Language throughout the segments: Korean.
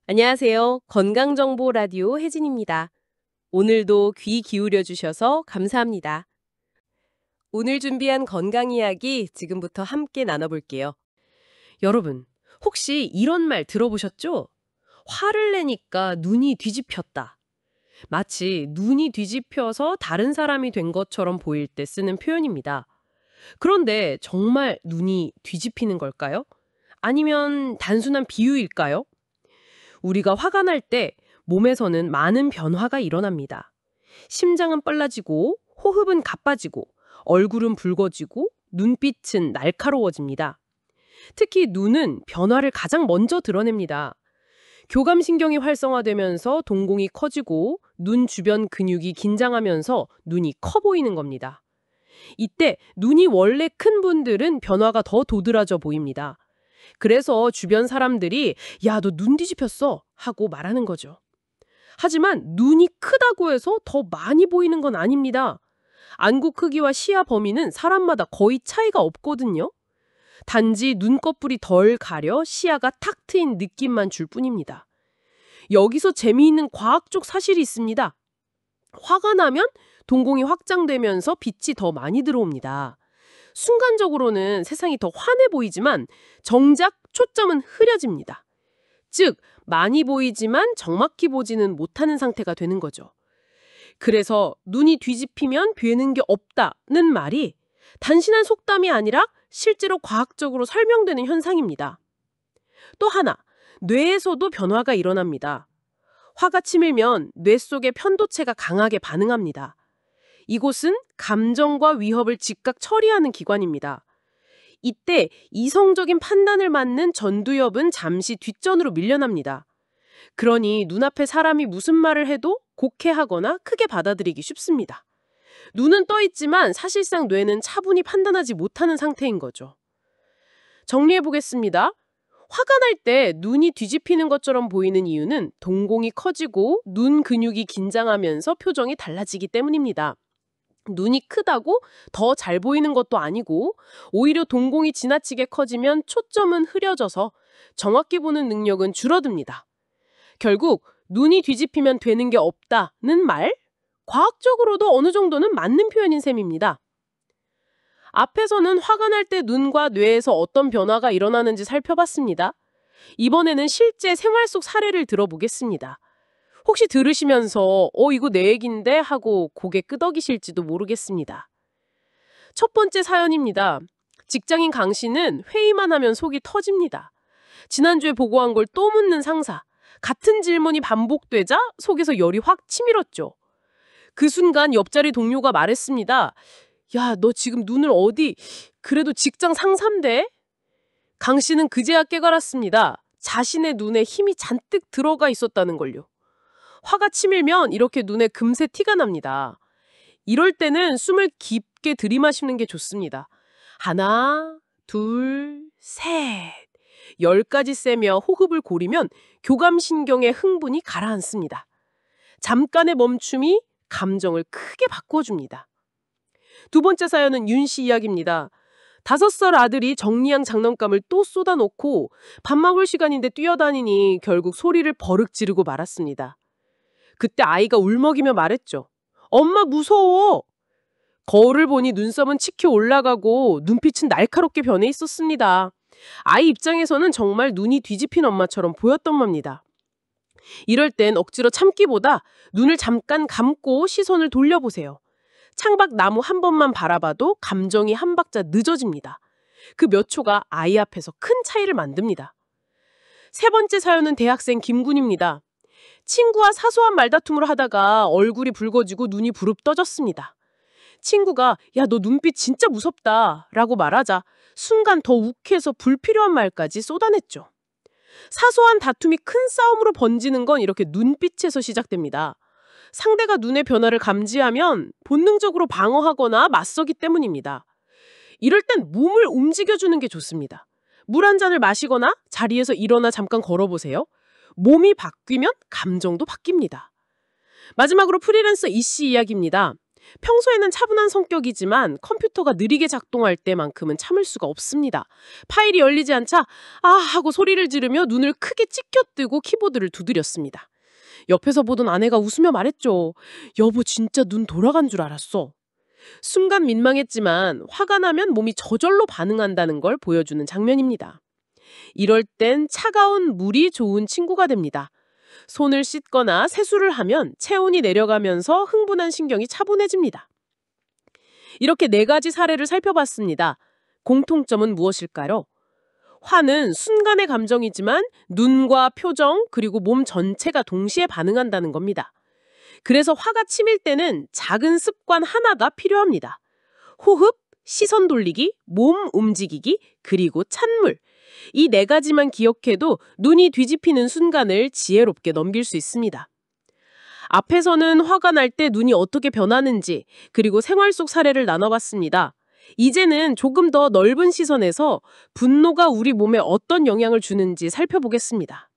안녕하세요. 건강정보 라디오 혜진입니다. 오늘도 귀 기울여 주셔서 감사합니다. 오늘 준비한 건강 이야기 지금부터 함께 나눠볼게요. 여러분, 혹시 이런 말 들어보셨죠? 화를 내니까 눈이 뒤집혔다. 마치 눈이 뒤집혀서 다른 사람이 된 것처럼 보일 때 쓰는 표현입니다. 그런데 정말 눈이 뒤집히는 걸까요? 아니면 단순한 비유일까요? 우리가 화가 날 때 몸에서는 많은 변화가 일어납니다. 심장은 빨라지고, 호흡은 가빠지고, 얼굴은 붉어지고, 눈빛은 날카로워집니다. 특히 눈은 변화를 가장 먼저 드러냅니다. 교감신경이 활성화되면서 동공이 커지고, 눈 주변 근육이 긴장하면서 눈이 커 보이는 겁니다. 이때 눈이 원래 큰 분들은 변화가 더 도드라져 보입니다. 그래서 주변 사람들이 야, 너 눈 뒤집혔어 하고 말하는 거죠. 하지만 눈이 크다고 해서 더 많이 보이는 건 아닙니다. 안구 크기와 시야 범위는 사람마다 거의 차이가 없거든요. 단지 눈꺼풀이 덜 가려 시야가 탁 트인 느낌만 줄 뿐입니다. 여기서 재미있는 과학적 사실이 있습니다. 화가 나면 동공이 확장되면서 빛이 더 많이 들어옵니다. 순간적으로는 세상이 더 환해 보이지만 정작 초점은 흐려집니다. 즉, 많이 보이지만 정확히 보지는 못하는 상태가 되는 거죠. 그래서 눈이 뒤집히면 되는 게 없다는 말이 단순한 속담이 아니라 실제로 과학적으로 설명되는 현상입니다. 또 하나, 뇌에서도 변화가 일어납니다. 화가 치밀면 뇌 속의 편도체가 강하게 반응합니다. 이곳은 감정과 위협을 즉각 처리하는 기관입니다. 이때 이성적인 판단을 맡는 전두엽은 잠시 뒷전으로 밀려납니다. 그러니 눈앞에 사람이 무슨 말을 해도 곡해하거나 크게 받아들이기 쉽습니다. 눈은 떠 있지만 사실상 뇌는 차분히 판단하지 못하는 상태인 거죠. 정리해 보겠습니다. 화가 날 때 눈이 뒤집히는 것처럼 보이는 이유는 동공이 커지고 눈 근육이 긴장하면서 표정이 달라지기 때문입니다. 눈이 크다고 더 잘 보이는 것도 아니고 오히려 동공이 지나치게 커지면 초점은 흐려져서 정확히 보는 능력은 줄어듭니다. 결국 눈이 뒤집히면 되는 게 없다는 말? 과학적으로도 어느 정도는 맞는 표현인 셈입니다. 앞에서는 화가 날 때 눈과 뇌에서 어떤 변화가 일어나는지 살펴봤습니다. 이번에는 실제 생활 속 사례를 들어보겠습니다. 혹시 들으시면서 이거 내 얘긴데 하고 고개 끄덕이실지도 모르겠습니다. 첫 번째 사연입니다. 직장인 강 씨는 회의만 하면 속이 터집니다. 지난주에 보고한 걸 또 묻는 상사. 같은 질문이 반복되자 속에서 열이 확 치밀었죠. 그 순간 옆자리 동료가 말했습니다. 야, 너 지금 눈을 어디... 그래도 직장 상사인데? 강 씨는 그제야 깨달았습니다. 자신의 눈에 힘이 잔뜩 들어가 있었다는 걸요. 화가 치밀면 이렇게 눈에 금세 티가 납니다. 이럴 때는 숨을 깊게 들이마시는 게 좋습니다. 하나, 둘, 셋. 10가지 세며 호흡을 고리면 교감신경의 흥분이 가라앉습니다. 잠깐의 멈춤이 감정을 크게 바꿔줍니다. 두 번째 사연은 윤 씨 이야기입니다. 5살 아들이 정리한 장난감을 또 쏟아놓고 밥 먹을 시간인데 뛰어다니니 결국 소리를 버럭 지르고 말았습니다. 그때 아이가 울먹이며 말했죠. 엄마 무서워. 거울을 보니 눈썹은 치켜 올라가고 눈빛은 날카롭게 변해 있었습니다. 아이 입장에서는 정말 눈이 뒤집힌 엄마처럼 보였던 겁니다. 이럴 땐 억지로 참기보다 눈을 잠깐 감고 시선을 돌려보세요. 창밖 나무 한 번만 바라봐도 감정이 한 박자 늦어집니다. 그 몇 초가 아이 앞에서 큰 차이를 만듭니다. 세 번째 사연은 대학생 김군입니다. 친구와 사소한 말다툼을 하다가 얼굴이 붉어지고 눈이 부릅 떠졌습니다. 친구가 야, 너 눈빛 진짜 무섭다 라고 말하자 순간 더 욱해서 불필요한 말까지 쏟아냈죠. 사소한 다툼이 큰 싸움으로 번지는 건 이렇게 눈빛에서 시작됩니다. 상대가 눈의 변화를 감지하면 본능적으로 방어하거나 맞서기 때문입니다. 이럴 땐 몸을 움직여주는 게 좋습니다. 물 한 잔을 마시거나 자리에서 일어나 잠깐 걸어보세요. 몸이 바뀌면 감정도 바뀝니다. 마지막으로 프리랜서 이씨 이야기입니다. 평소에는 차분한 성격이지만 컴퓨터가 느리게 작동할 때만큼은 참을 수가 없습니다. 파일이 열리지 않자 아 하고 소리를 지르며 눈을 크게 찢겨뜨고 키보드를 두드렸습니다. 옆에서 보던 아내가 웃으며 말했죠. 여보 진짜 눈 돌아간 줄 알았어. 순간 민망했지만 화가 나면 몸이 저절로 반응한다는 걸 보여주는 장면입니다. 이럴 땐 차가운 물이 좋은 친구가 됩니다. 손을 씻거나 세수를 하면 체온이 내려가면서 흥분한 신경이 차분해집니다. 이렇게 4가지 사례를 살펴봤습니다. 공통점은 무엇일까요? 화는 순간의 감정이지만 눈과 표정 그리고 몸 전체가 동시에 반응한다는 겁니다. 그래서 화가 치밀 때는 작은 습관 하나가 필요합니다. 호흡, 시선 돌리기, 몸 움직이기, 그리고 찬물. 이 4가지만 기억해도 눈이 뒤집히는 순간을 지혜롭게 넘길 수 있습니다. 앞에서는 화가 날 때 눈이 어떻게 변하는지, 그리고 생활 속 사례를 나눠봤습니다. 이제는 조금 더 넓은 시선에서 분노가 우리 몸에 어떤 영향을 주는지 살펴보겠습니다.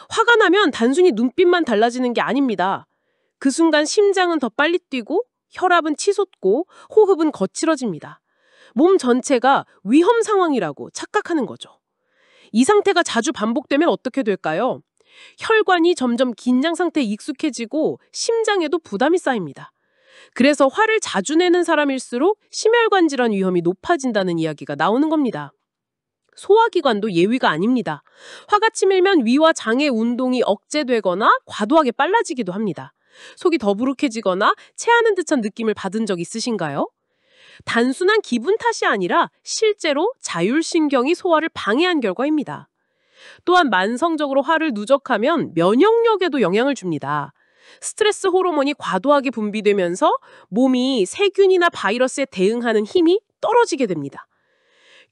화가 나면 단순히 눈빛만 달라지는 게 아닙니다. 그 순간 심장은 더 빨리 뛰고, 혈압은 치솟고, 호흡은 거칠어집니다. 몸 전체가 위험 상황이라고 착각하는 거죠. 이 상태가 자주 반복되면 어떻게 될까요? 혈관이 점점 긴장 상태에 익숙해지고 심장에도 부담이 쌓입니다. 그래서 화를 자주 내는 사람일수록 심혈관 질환 위험이 높아진다는 이야기가 나오는 겁니다. 소화기관도 예외가 아닙니다. 화가 치밀면 위와 장의 운동이 억제되거나 과도하게 빨라지기도 합니다. 속이 더부룩해지거나 체하는 듯한 느낌을 받은 적 있으신가요? 단순한 기분 탓이 아니라 실제로 자율신경이 소화를 방해한 결과입니다. 또한 만성적으로 화를 누적하면 면역력에도 영향을 줍니다. 스트레스 호르몬이 과도하게 분비되면서 몸이 세균이나 바이러스에 대응하는 힘이 떨어지게 됩니다.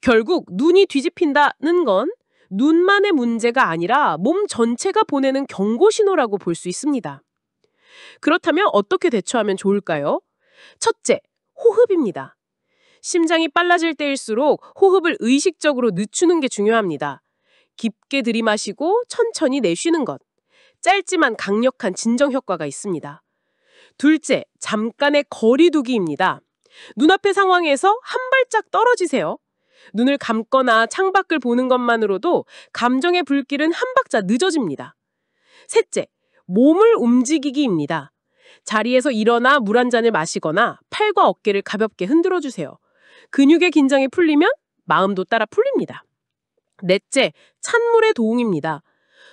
결국 눈이 뒤집힌다는 건 눈만의 문제가 아니라 몸 전체가 보내는 경고 신호라고 볼 수 있습니다. 그렇다면 어떻게 대처하면 좋을까요? 첫째, 호흡입니다. 심장이 빨라질 때일수록 호흡을 의식적으로 늦추는 게 중요합니다. 깊게 들이마시고 천천히 내쉬는 것. 짧지만 강력한 진정 효과가 있습니다. 둘째, 잠깐의 거리두기입니다. 눈앞의 상황에서 한 발짝 떨어지세요. 눈을 감거나 창밖을 보는 것만으로도 감정의 불길은 한 박자 늦어집니다. 셋째, 몸을 움직이기입니다. 자리에서 일어나 물 한 잔을 마시거나 팔과 어깨를 가볍게 흔들어 주세요. 근육의 긴장이 풀리면 마음도 따라 풀립니다. 넷째, 찬물의 도움입니다.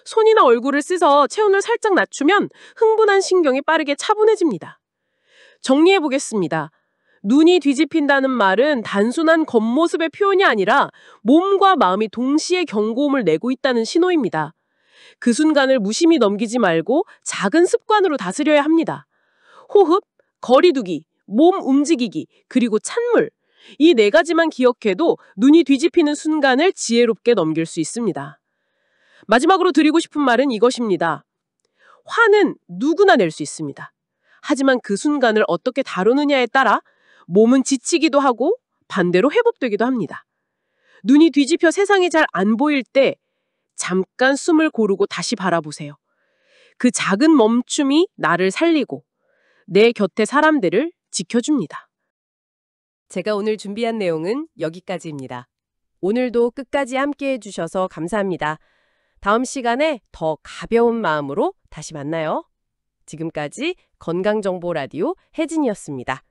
손이나 얼굴을 씻어 체온을 살짝 낮추면 흥분한 신경이 빠르게 차분해집니다. 정리해 보겠습니다. 눈이 뒤집힌다는 말은 단순한 겉모습의 표현이 아니라 몸과 마음이 동시에 경고음을 내고 있다는 신호입니다. 그 순간을 무심히 넘기지 말고 작은 습관으로 다스려야 합니다. 호흡, 거리두기, 몸 움직이기, 그리고 찬물. 이 4가지만 기억해도 눈이 뒤집히는 순간을 지혜롭게 넘길 수 있습니다. 마지막으로 드리고 싶은 말은 이것입니다. 화는 누구나 낼 수 있습니다. 하지만 그 순간을 어떻게 다루느냐에 따라 몸은 지치기도 하고 반대로 회복되기도 합니다. 눈이 뒤집혀 세상이 잘 안 보일 때 잠깐 숨을 고르고 다시 바라보세요. 그 작은 멈춤이 나를 살리고 내 곁의 사람들을 지켜줍니다. 제가 오늘 준비한 내용은 여기까지입니다. 오늘도 끝까지 함께 해주셔서 감사합니다. 다음 시간에 더 가벼운 마음으로 다시 만나요. 지금까지 건강정보 라디오 혜진이었습니다.